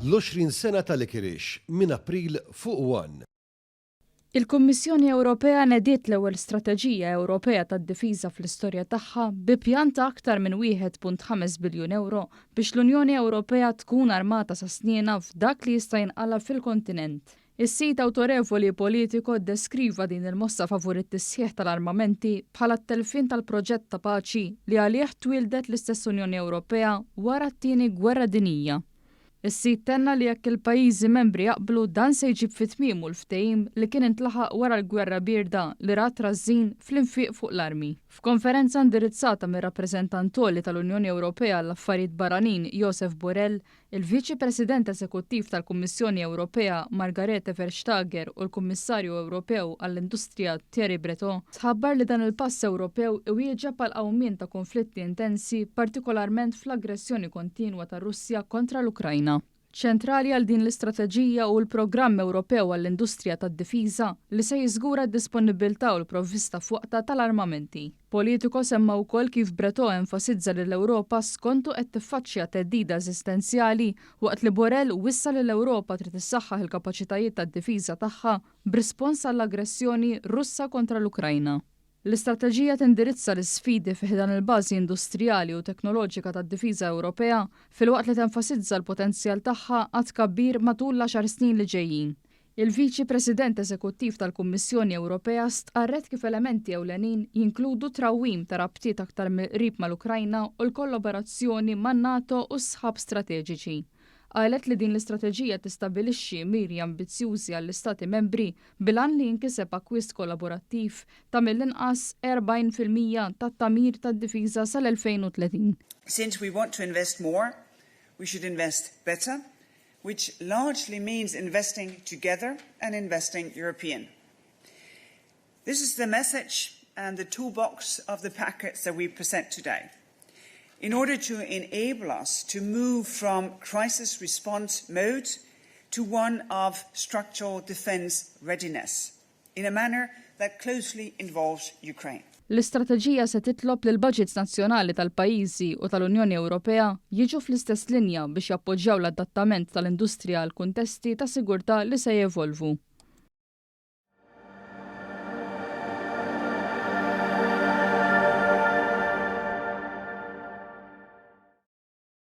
l-20 sena tal-Ikirix minn April fuq 1. Il-Kummissjoni Ewropea nediet l-ewwel Strateġija Ewropea tad-Difiża fl-istorja tagħha bi pjan ta' aktar minn 1.5 biljun euro biex l-Unjoni Ewropea tkun armata sa sniena f'dak li jista' jinqala fil-kontinent. Is-sit awtorevoli politiku ddeskriva din il-mossa favur it-tisħiħ tal-armamenti bħala t-telfin tal-proġett ta' paċi li għalih twildet l-istess Unjoni Ewropea wara t-tieni gwerra dinjija. Is-sit tenna li jekk il-pajjiżi membri jaqblu dan se jġib fit-tmiemu l-ftehim li kien intlaħaq wara l-gwerra birda li rat trażżin fl-infiq fuq l-armi. F'konferenza indirizzata mir-rappreżentantoli tal-Unjoni Ewropea għall-Affarijiet Barranin Josep Borrell, il-Viċi President Eżekuttiv tal-Kummissjoni Ewropea Margrethe Vestager u l-Kummissarju Ewropew għall-Industrija Thierry Breton tħabbar li dan il-pass Ewropew iwieġeb għal awmien ta' konflitti intensi, partikolarment fl-aggressjoni kontinwa ta' Russja kontra l-Ukrajna. Ċentrali għal din l-istrateġija u l-Programm Ewropew għall-Industrija tad-Difiża li se jiżgura d-disponibilità u l-provvista fuqta tal-armamenti. Politiko semma wkoll kif Breton enfasizza li l-Ewropa skontu qed tiffaċċja theddida eżistenzjali waqt li Borrell wissa li l-Ewropa trid issaħħaħ il-kapaċitajiet tad-difiża tagħha b'rispons għall-aggressjoni Russa kontra l-Ukrajna. L-istrateġija tindirizza l-isfidi fih dan il-bażi industrijali u teknoloġika tad-difiża Ewropea filwaqt li tenfasizza l-potenzjal tagħha għad tkabbir matul l-10 snin li ġejjin. Il-Viċi President Eżekuttiv tal-Kummissjoni Ewropea stqarret kif elementi ewlenin jinkludu trawwim ta' rabtiet aktar qrib mal-Ukrajna u l-kollaborazzjoni man-NATO u sħab strateġiċi. Qalet li din l-istrateġija tistabbilixxi miri ambizzjużi għall-Istati membri bilan li jinkiseb akkwist kollaborattiv ta' mill-inqas 40% tat-tamir tad-difiża sal-2030. Since we want to invest more, we should invest better, which largely means investing together and investing European. This is the message and the toolbox of the packets that we present today. In order to enable us to move from crisis response mode to one of structural defense readiness in a manner that closely involves Ukraine. L-istrateġija se titlob li l-budgets nazzjonali tal-pajjiżi u tal-Unjoni Ewropea jiġu fl-istess linja biex jappoġġjaw l-adattament tal-industrija għal kuntesti ta' sigurtà li se jevolvu.